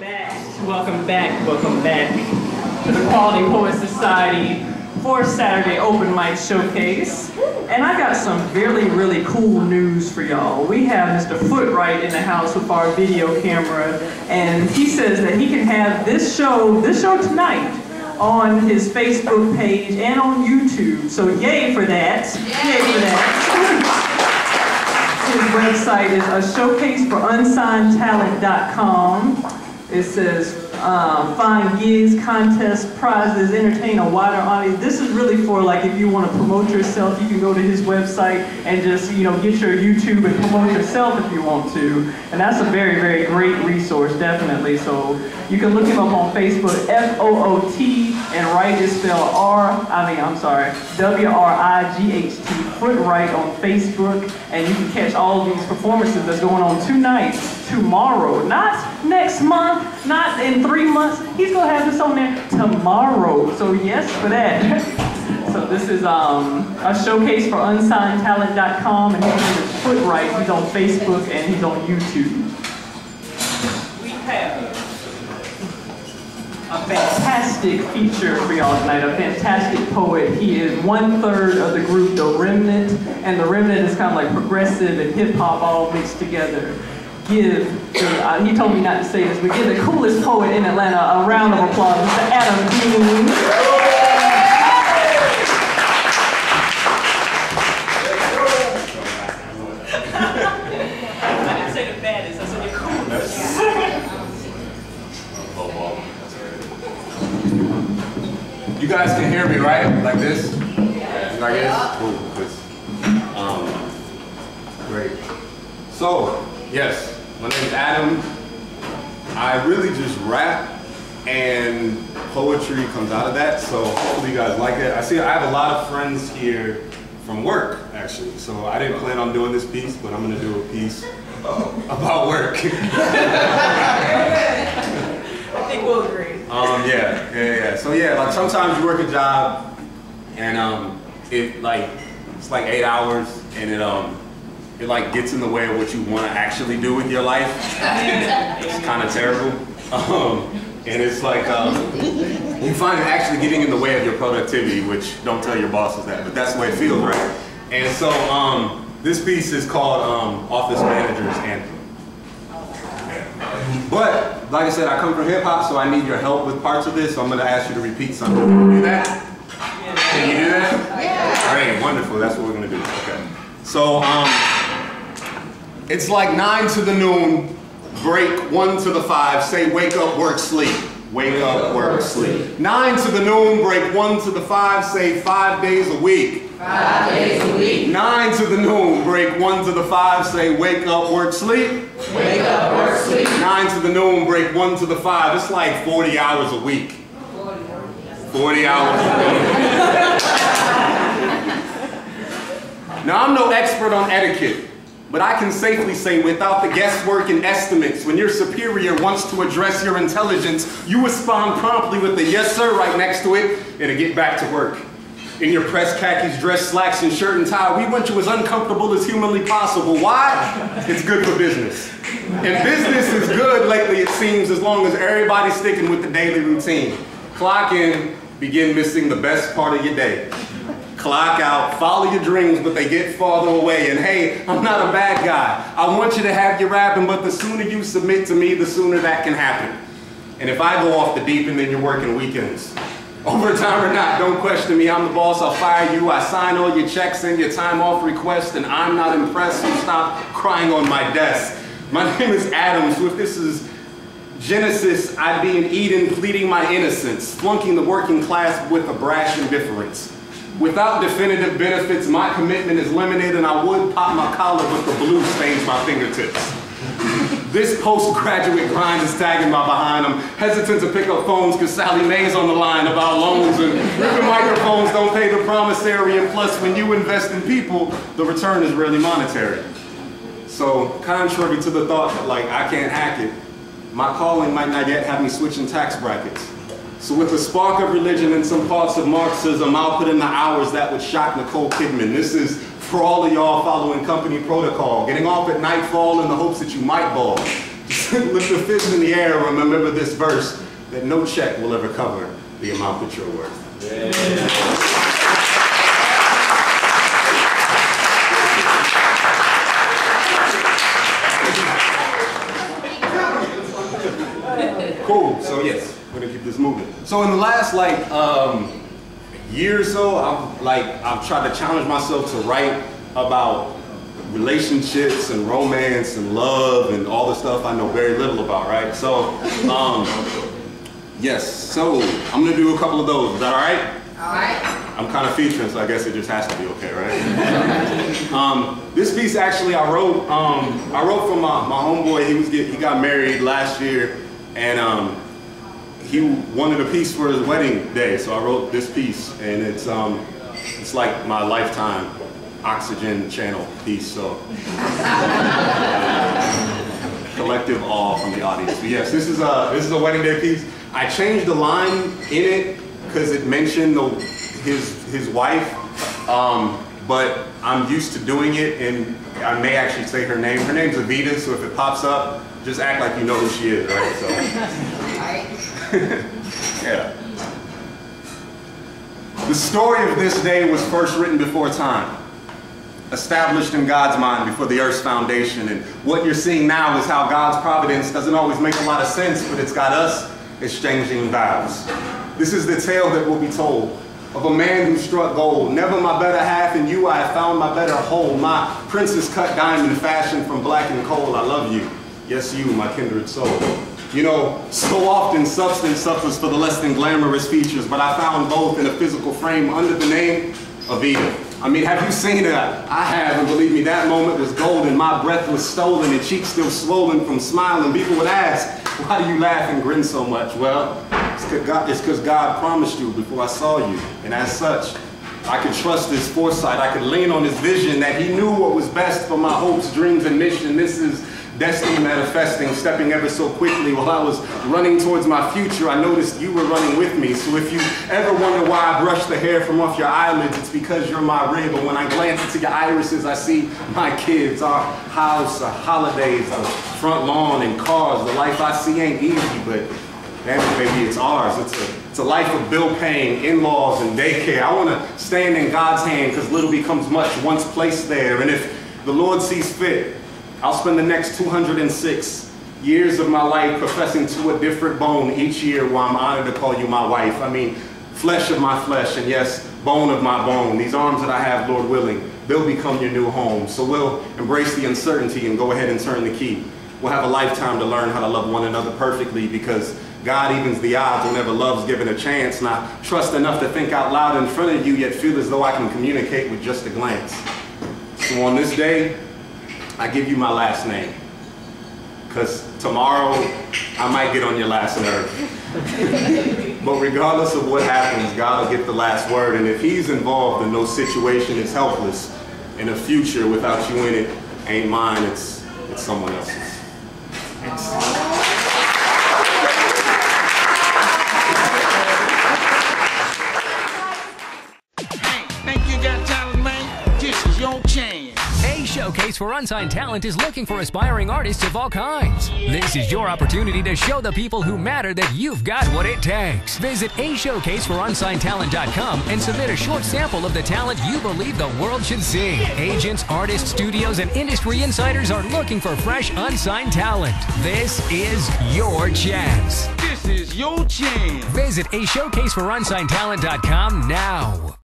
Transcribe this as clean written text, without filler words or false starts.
Welcome back to the Quality Poet Society 4th Saturday Open Mic Showcase. And I got some really cool news for y'all. We have Mr. Footwright in the house with our video camera, and he says that he can have this show tonight on his Facebook page and on YouTube. So yay for that. Yay for that. His website is showcaseforunsignedtalent.com. It says find gigs, contests, prizes, entertain a wider audience. This is really for like if you want to promote yourself, you can go to his website and just get your YouTube and promote yourself if you want to. And that's a very great resource, definitely. So you can look him up on Facebook, F-O-O-T, and Wright is spelled W-R-I-G-H-T, Footwright on Facebook. And you can catch all of these performances that's going on tonight, tomorrow, not next month, not in 3 months. He's gonna have this on there tomorrow. So yes for that. So this is a showcase for unsignedtalent.com, and his name is Footwright. He's on Facebook and he's on YouTube. We have a fantastic feature for y'all tonight, a fantastic poet. He is 1/3 of the group, the Remnant, and the Remnant is kind of like progressive and hip-hop all mixed together. He told me not to say this, but give the coolest poet in Atlanta a round of applause, Mr. Adam Bean. I didn't say the baddest, I said the coolest. You guys can hear me, right? Like this? Like this? Cool. Great. So, yes, my name is Adam. I really just rap, and poetry comes out of that, so hopefully you guys like it. I have a lot of friends here from work, actually, so I didn't plan on doing this piece, but I'm going to do a piece about work. I think we'll agree. Yeah. So yeah, like sometimes you work a job, and it's like 8 hours, and it like gets in the way of what you want to actually do with your life. It's kind of terrible. And it's like, you find it actually getting in the way of your productivity, which don't tell your bosses that, but that's the way it feels, right? And so this piece is called Office Manager's Anthem. But, like I said, I come from hip hop, so I need your help with parts of this, so I'm gonna ask you to repeat something. Can you do that? Can you do that? Yeah. All right, wonderful, that's what we're gonna do, okay. So, it's like 9 to the noon, break 1 to the 5, say wake up, work, sleep. Wake up, work, sleep. 9 to the noon, break 1 to the 5, say 5 days a week. 5 days a week. 9 to the noon, break 1 to the 5, say wake up, work, sleep. Wake up, work, sleep. 9 to the noon, break 1 to the 5, it's like 40 hours a week. 40 hours a week. Now I'm no expert on etiquette, but I can safely say without the guesswork and estimates, when your superior wants to address your intelligence, you respond promptly with a yes sir right next to it, and to get back to work. In your pressed khakis, dress slacks, and shirt and tie, we want you as uncomfortable as humanly possible. Why? It's good for business. And business is good lately, it seems, as long as everybody's sticking with the daily routine. Clock in, begin missing the best part of your day. Clock out, follow your dreams, but they get farther away. And hey, I'm not a bad guy. I want you to have your rapping, but the sooner you submit to me, the sooner that can happen. And if I go off the deep end, then you're working weekends. Overtime or not, don't question me, I'm the boss, I'll fire you. I sign all your checks and your time off requests, and I'm not impressed, so stop crying on my desk. My name is Adam, so if this is Genesis, I'd be in Eden pleading my innocence, flunking the working class with a brash indifference. Without definitive benefits, my commitment is limited, and I would pop my collar, but the blue stains my fingertips. This postgraduate grind is tagging my behind. I'm hesitant to pick up phones because Sally Mae's on the line about loans, and ripping microphones don't pay the promissory, and plus when you invest in people, the return is rarely monetary. So contrary to the thought that like I can't hack it, my calling might not yet have me switching tax brackets. So with a spark of religion and some parts of Marxism, I'll put in the hours that would shock Nicole Kidman. This is for all of y'all following company protocol, getting off at nightfall in the hopes that you might ball. Just lift a fist in the air and remember this verse, that no check will ever cover the amount that you're worth. Cool, so yes, we're gonna keep this moving. So in the last year or so, I've tried to challenge myself to write about relationships and romance and love and all the stuff I know very little about, right? So, yes, so I'm gonna do a couple of those. Is that all right? All right. I'm kind of featuring, so I guess it just has to be okay, right? This piece actually I wrote for my homeboy. He got married last year, and he wanted a piece for his wedding day, so I wrote this piece, and it's like my lifetime oxygen channel piece, so collective awe from the audience. But yes, this is a wedding day piece. I changed the line in it because it mentioned his wife, but I'm used to doing it, and I may actually say her name. Her name's Avita, so if it pops up, just act like you know who she is, right? So, yeah. The story of this day was first written before time, established in God's mind before the earth's foundation, and what you're seeing now is how God's providence doesn't always make a lot of sense, but it's got us exchanging vows. This is the tale that will be told of a man who struck gold. Never my better half, in you I have found my better whole. My princess cut diamond fashioned from black and coal. I love you, yes you, my kindred soul. You know, so often substance suffers for the less than glamorous features, but I found both in a physical frame under the name of Eva. I mean, have you seen it? I have, and believe me, that moment was golden. My breath was stolen and cheeks still swollen from smiling. People would ask, why do you laugh and grin so much? Well, it's because God promised you before I saw you. And as such, I could trust his foresight. I could lean on his vision that he knew what was best for my hopes, dreams, and mission. This is destiny manifesting, stepping ever so quickly. While I was running towards my future, I noticed you were running with me. So if you ever wonder why I brush the hair from off your eyelids, it's because you're my rib. But when I glance into your irises, I see my kids, our house, our holidays, the front lawn and cars. The life I see ain't easy, but damn it, baby, it's ours. It's a life of bill paying, in-laws, and daycare. I want to stand in God's hand because little becomes much once placed there. And if the Lord sees fit, I'll spend the next 206 years of my life professing to a different bone each year while I'm honored to call you my wife. I mean, flesh of my flesh, and yes, bone of my bone. These arms that I have, Lord willing, they'll become your new home. So we'll embrace the uncertainty and go ahead and turn the key. We'll have a lifetime to learn how to love one another perfectly, because God evens the odds whenever love's given a chance. And I trust enough to think out loud in front of you, yet feel as though I can communicate with just a glance. So on this day, I give you my last name, because tomorrow I might get on your last nerve. But regardless of what happens, God will get the last word, and if he's involved, then no situation is helpless, and a future without you in it ain't mine, it's someone else's. Think you got talent, man? This is your chance. A Showcase for Unsigned Talent is looking for aspiring artists of all kinds. This is your opportunity to show the people who matter that you've got what it takes. Visit ashowcaseforunscienttalent.com and submit a short sample of the talent you believe the world should see. Agents, artists, studios, and industry insiders are looking for fresh, unsigned talent. This is your chance. This is your chance. Visit ashowcaseforunscienttalent.com now.